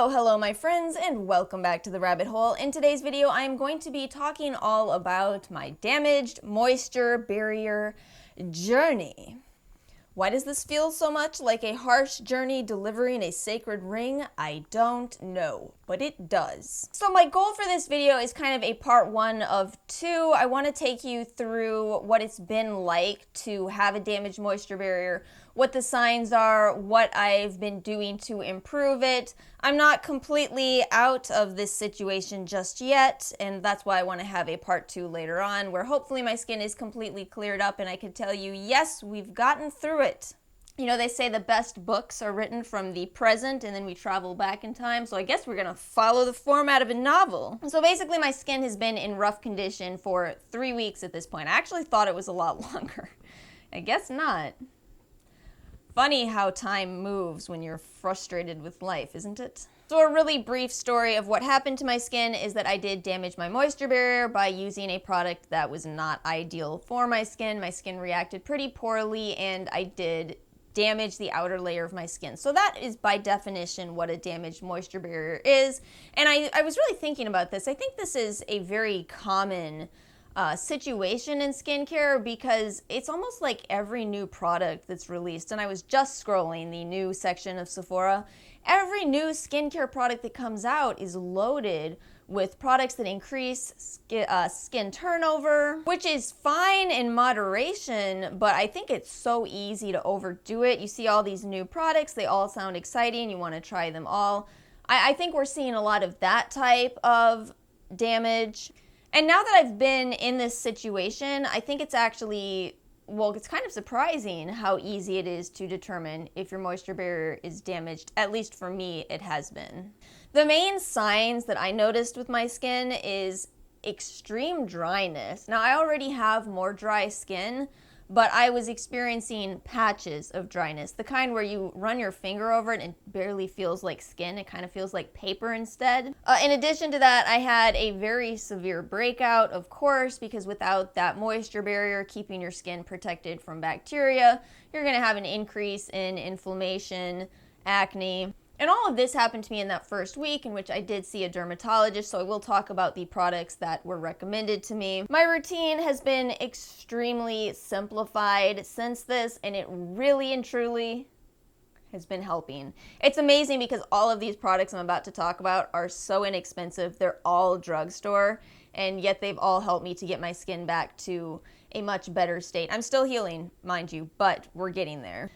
Hello my friends, and welcome back to the rabbit hole. In today's video, I'm going to be talking all about my damaged moisture barrier journey. Why does this feel so much like a harsh journey delivering a sacred ring? I don't know, but it does. So my goal for this video is kind of a part one of two. I want to take you through what it's been like to have a damaged moisture barrier, what the signs are, what I've been doing to improve it. I'm not completely out of this situation just yet, and that's why I want to have a part two later on, where hopefully my skin is completely cleared up and I can tell you, yes, we've gotten through it. You know, they say the best books are written from the present and then we travel back in time, so I guess we're gonna follow the format of a novel. So basically my skin has been in rough condition for 3 weeks at this point. I actually thought it was a lot longer. I guess not. Funny how time moves when you're frustrated with life, isn't it? So a really brief story of what happened to my skin is that I did damage my moisture barrier by using a product that was not ideal for my skin. My skin reacted pretty poorly and I did damage the outer layer of my skin. So that is by definition what a damaged moisture barrier is. And I was really thinking about this. I think this is a very common situation in skincare because it's almost like every new product that's released, and I was just scrolling the new section of Sephora, every new skincare product that comes out is loaded with products that increase skin turnover, which is fine in moderation, but I think it's so easy to overdo it. You see all these new products, they all sound exciting, you want to try them all. I think we're seeing a lot of that type of damage. And now that I've been in this situation, I think it's actually, well, it's kind of surprising how easy it is to determine if your moisture barrier is damaged. At least for me, it has been. The main signs that I noticed with my skin is extreme dryness. Now, I already have more dry skin, but I was experiencing patches of dryness, the kind where you run your finger over it and it barely feels like skin. It kind of feels like paper instead. In addition to that, I had a very severe breakout, of course, because without that moisture barrier keeping your skin protected from bacteria, you're gonna have an increase in inflammation, acne. And all of this happened to me in that first week in which I did see a dermatologist, so I will talk about the products that were recommended to me. My routine has been extremely simplified since this, and it really and truly has been helping. It's amazing because all of these products I'm about to talk about are so inexpensive. They're all drugstore, and yet they've all helped me to get my skin back to a much better state. I'm still healing, mind you, but we're getting there.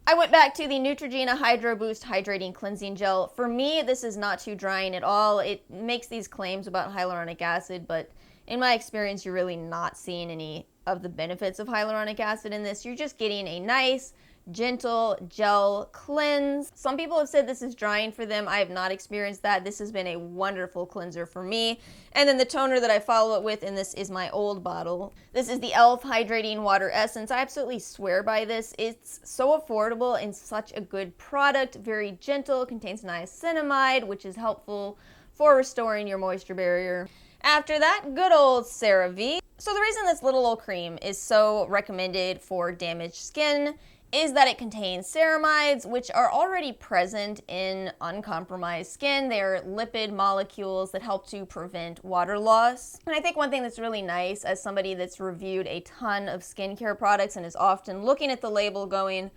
I went back to the Neutrogena Hydro Boost Hydrating Cleansing Gel. For me, this is not too drying at all. It makes these claims about hyaluronic acid, but in my experience, you're really not seeing any of the benefits of hyaluronic acid in this. You're just getting a nice, gentle gel cleanse. Some people have said this is drying for them. I have not experienced that. This has been a wonderful cleanser for me. And then the toner that I follow it with, and this is my old bottle. This is the e.l.f. Hydrating Water Essence. I absolutely swear by this. It's so affordable and such a good product. Very gentle, contains niacinamide, which is helpful for restoring your moisture barrier. After that, good old CeraVe. So the reason this little old cream is so recommended for damaged skin is that it contains ceramides, which are already present in uncompromised skin. They're lipid molecules that help to prevent water loss. And I think one thing that's really nice, as somebody that's reviewed a ton of skincare products and is often looking at the label going,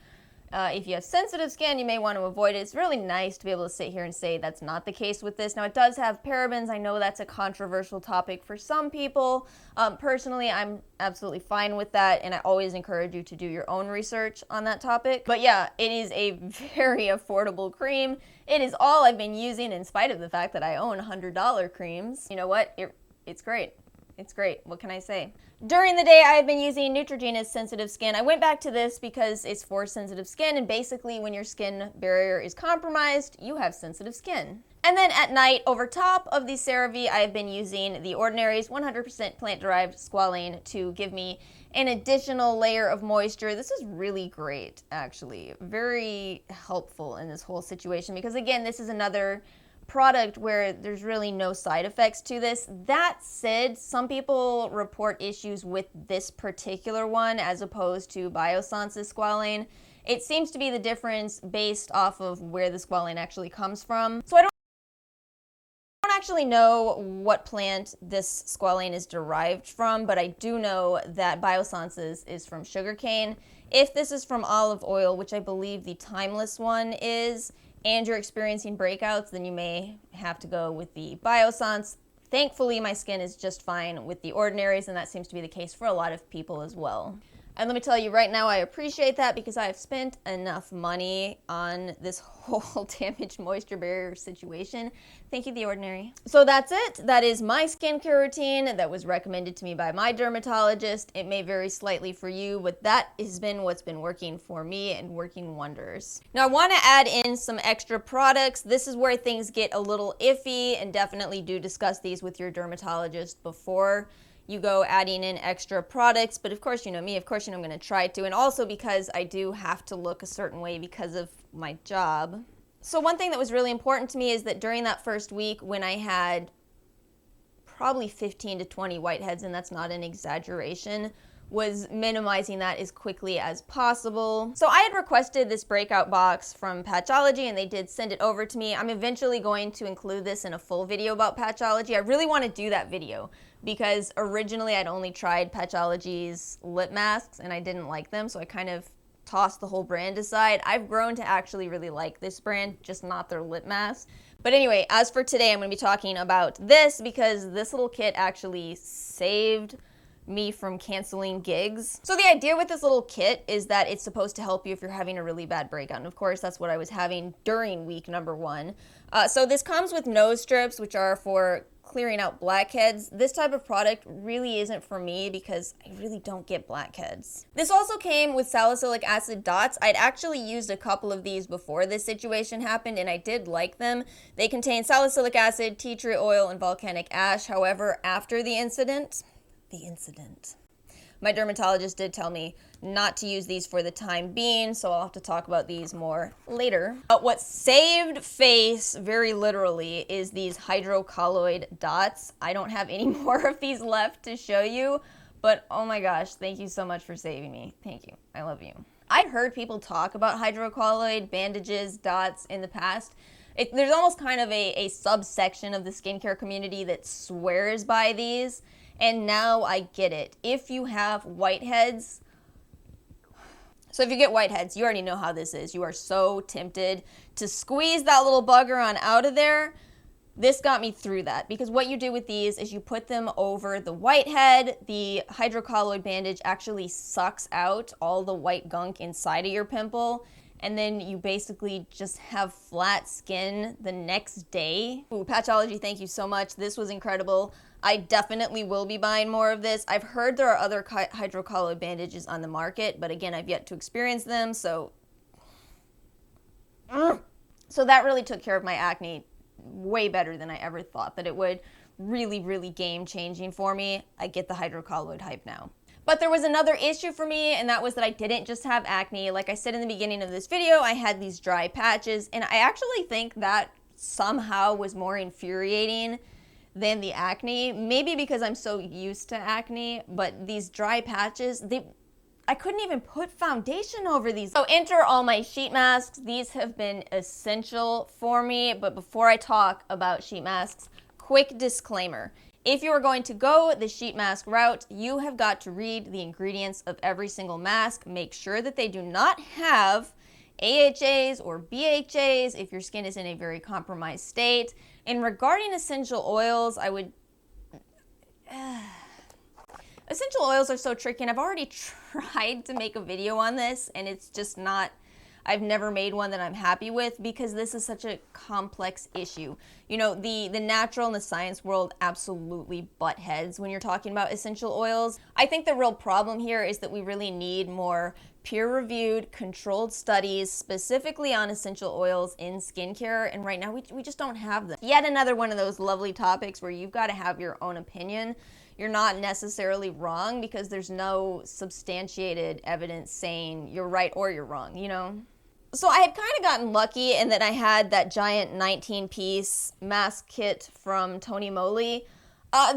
if you have sensitive skin, you may want to avoid it. It's really nice to be able to sit here and say that's not the case with this. Now, it does have parabens. I know that's a controversial topic for some people. Personally, I'm absolutely fine with that, and I always encourage you to do your own research on that topic. But yeah, it is a very affordable cream. It is all I've been using in spite of the fact that I own $100 creams. You know what? It's great. It's great. What can I say? During the day, I have been using Neutrogena's Sensitive Skin. I went back to this because it's for sensitive skin, and basically when your skin barrier is compromised, you have sensitive skin. And then at night, over top of the CeraVe, I have been using The Ordinary's 100% plant-derived squalane to give me an additional layer of moisture. This is really great, actually. Very helpful in this whole situation because, again, this is another product where there's really no side effects to this. That said, some people report issues with this particular one as opposed to Biossance's squalane. It seems to be the difference based off of where the squalane actually comes from. So I don't actually know what plant this squalane is derived from, but I do know that Biossance is from sugarcane. If this is from olive oil, which I believe the timeless one is, and you're experiencing breakouts, then you may have to go with the Biossance. Thankfully, my skin is just fine with the ordinaries, and that seems to be the case for a lot of people as well. And let me tell you right now, I appreciate that because I've spent enough money on this whole damaged moisture barrier situation. Thank you, The Ordinary. So that's it. That is my skincare routine that was recommended to me by my dermatologist. It may vary slightly for you, but that has been what's been working for me and working wonders. Now, I want to add in some extra products. This is where things get a little iffy, and definitely do discuss these with your dermatologist before you go adding in extra products. But of course, you know me, of course, you know I'm going to try to, and also because I do have to look a certain way because of my job. So one thing that was really important to me is that during that first week when I had probably 15 to 20 whiteheads, and that's not an exaggeration, was minimizing that as quickly as possible. So I had requested this breakout box from Patchology, and they did send it over to me. I'm eventually going to include this in a full video about Patchology. I really want to do that video because originally I'd only tried Patchology's lip masks and I didn't like them, so I kind of tossed the whole brand aside. I've grown to actually really like this brand, just not their lip mask. But anyway, as for today, I'm going to be talking about this because this little kit actually saved me from canceling gigs. So the idea with this little kit is that it's supposed to help you if you're having a really bad breakout. And of course, that's what I was having during week number 1. So this comes with nose strips, which are for clearing out blackheads. This type of product really isn't for me because I really don't get blackheads. This also came with salicylic acid dots. I'd actually used a couple of these before this situation happened, and I did like them. They contain salicylic acid, tea tree oil, and volcanic ash. However, after the incident, my dermatologist did tell me not to use these for the time being, so I'll have to talk about these more later. But what saved face, very literally, is these hydrocolloid dots. I don't have any more of these left to show you, but oh my gosh, thank you so much for saving me. Thank you. I love you. I've heard people talk about hydrocolloid bandages, dots in the past. There's almost kind of a subsection of the skincare community that swears by these. And now I get it. If you have whiteheads, so if you get whiteheads, you already know how this is. You are so tempted to squeeze that little bugger on out of there. This got me through that because what you do with these is you put them over the whitehead. The hydrocolloid bandage actually sucks out all the white gunk inside of your pimple, and then you basically just have flat skin the next day. Ooh, Patchology, thank you so much. This was incredible. I definitely will be buying more of this. I've heard there are other hydrocolloid bandages on the market, but again, I've yet to experience them, so that really took care of my acne way better than I ever thought that it would. Really, really game-changing for me. I get the hydrocolloid hype now. But there was another issue for me, and that was that I didn't just have acne. Like I said in the beginning of this video, I had these dry patches, and I actually think that somehow was more infuriating than the acne. Maybe because I'm so used to acne, but these dry patches, I couldn't even put foundation over these. So enter all my sheet masks. These have been essential for me, but before I talk about sheet masks, quick disclaimer. If you are going to go the sheet mask route, you have got to read the ingredients of every single mask. Make sure that they do not have AHAs or BHAs if your skin is in a very compromised state. And regarding essential oils, essential oils are so tricky, and I've already tried to make a video on this, and it's just not, I've never made one that I'm happy with because this is such a complex issue. You know, the natural and the science world absolutely butt heads when you're talking about essential oils. I think the real problem here is that we really need more peer-reviewed, controlled studies specifically on essential oils in skincare, and right now we just don't have them. Yet another one of those lovely topics where you've got to have your own opinion. You're not necessarily wrong because there's no substantiated evidence saying you're right or you're wrong, you know? So I had kind of gotten lucky in that I had that giant 19-piece mask kit from Tony Moly.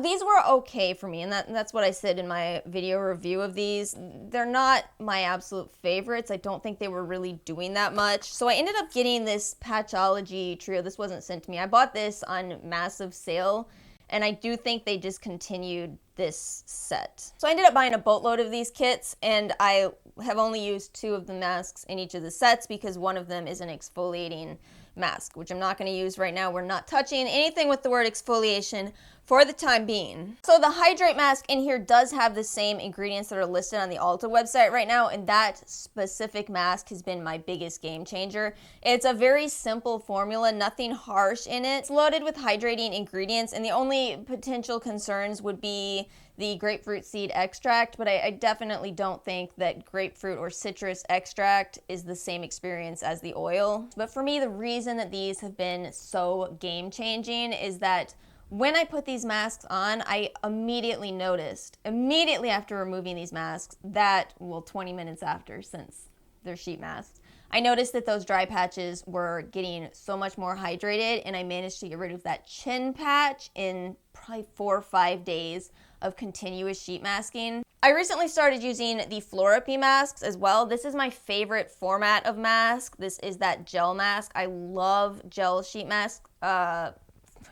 These were okay for me, and that's what I said in my video review of these. They're not my absolute favorites. I don't think they were really doing that much. So I ended up getting this Patchology trio. This wasn't sent to me. I bought this on massive sale, and I do think they discontinued this set. So I ended up buying a boatload of these kits, and I have only used 2 of the masks in each of the sets because one of them is an exfoliating mask, which I'm not going to use right now. We're not touching anything with the word exfoliation for the time being. So the hydrate mask in here does have the same ingredients that are listed on the Ulta website right now, and that specific mask has been my biggest game changer. It's a very simple formula, nothing harsh in it. It's loaded with hydrating ingredients, and the only potential concerns would be the grapefruit seed extract, but I definitely don't think that grapefruit or citrus extract is the same experience as the oil. But for me, the reason that these have been so game-changing is that when I put these masks on, I immediately noticed, immediately after removing these masks, that, well, 20 minutes after, since they're sheet masks, I noticed that those dry patches were getting so much more hydrated, and I managed to get rid of that chin patch in probably 4 or 5 days of continuous sheet masking. I recently started using the Florapy masks as well. This is my favorite format of mask. This is that gel mask. I love gel sheet masks.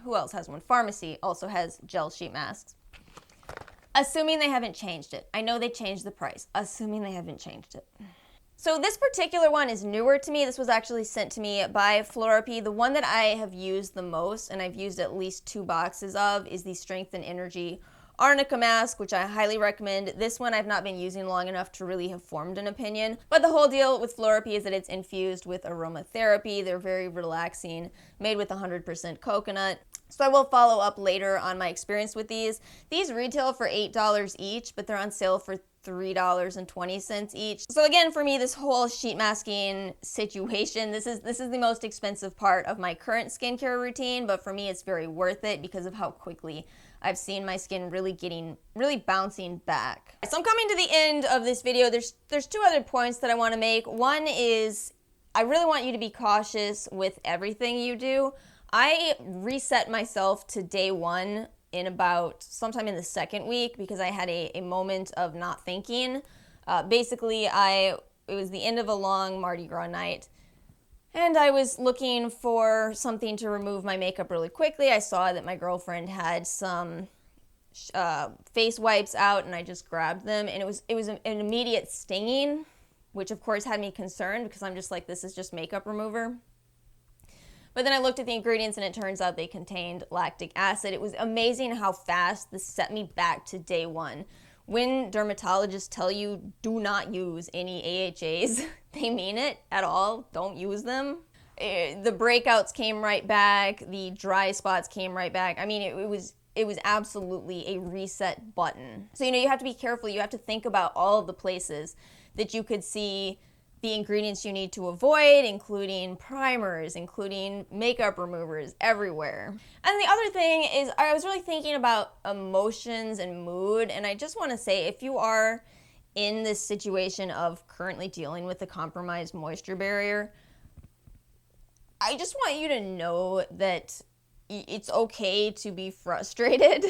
Who else has one? Pharmacy also has gel sheet masks. Assuming they haven't changed it. I know they changed the price. Assuming they haven't changed it. So this particular one is newer to me. This was actually sent to me by Florapy. The one that I have used the most, and I've used at least 2 boxes of, is the Strength and Energy Arnica mask, which I highly recommend. This one I've not been using long enough to really have formed an opinion. But the whole deal with Florapy is that it's infused with aromatherapy. They're very relaxing, made with 100% coconut. So I will follow up later on my experience with these. These retail for $8 each, but they're on sale for $3.20 each. So again, for me, this whole sheet masking situation, this is the most expensive part of my current skincare routine, but for me, it's very worth it because of how quickly I've seen my skin really bouncing back. So I'm coming to the end of this video. There's 2 other points that I want to make. One is I really want you to be cautious with everything you do. I reset myself to day 1 in about sometime in the 2nd week because I had a moment of not thinking. Basically, it was the end of a long Mardi Gras night, and I was looking for something to remove my makeup really quickly. I saw that my girlfriend had some face wipes out, and I just grabbed them, and it was an immediate stinging, which of course had me concerned because I'm just like, this is just makeup remover. But then I looked at the ingredients, and it turns out they contained lactic acid. It was amazing how fast this set me back to day 1. When dermatologists tell you do not use any AHAs, they mean it at all. Don't use them. The breakouts came right back. The dry spots came right back. I mean, it was absolutely a reset button. So, you have to be careful. You have to think about all of the places that you could see the ingredients you need to avoid, including primers, including makeup removers, everywhere. And the other thing is, I was really thinking about emotions and mood, and I just want to say, if you are in this situation of currently dealing with a compromised moisture barrier, I just want you to know that it's okay to be frustrated.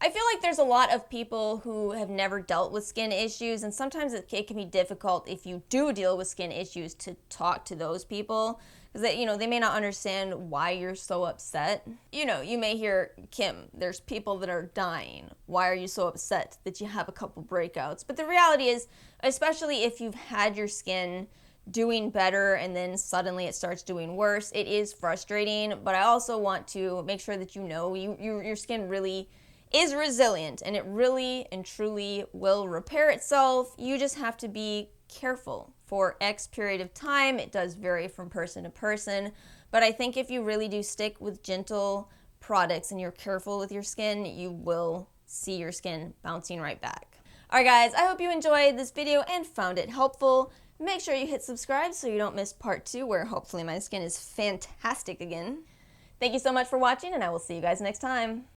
I feel like there's a lot of people who have never dealt with skin issues, and sometimes it can be difficult if you do deal with skin issues to talk to those people, because they may not understand why you're so upset. You may hear, Kim, there's people that are dying. Why are you so upset that you have a couple breakouts? But the reality is, especially if you've had your skin doing better and then suddenly it starts doing worse, it is frustrating. But I also want to make sure that your skin really is resilient, and it really and truly will repair itself. You just have to be careful for X period of time. It does vary from person to person, but I think if you really do stick with gentle products and you're careful with your skin, you will see your skin bouncing right back. Alright guys, I hope you enjoyed this video and found it helpful. Make sure you hit subscribe so you don't miss part 2, where hopefully my skin is fantastic again. Thank you so much for watching, and I will see you guys next time.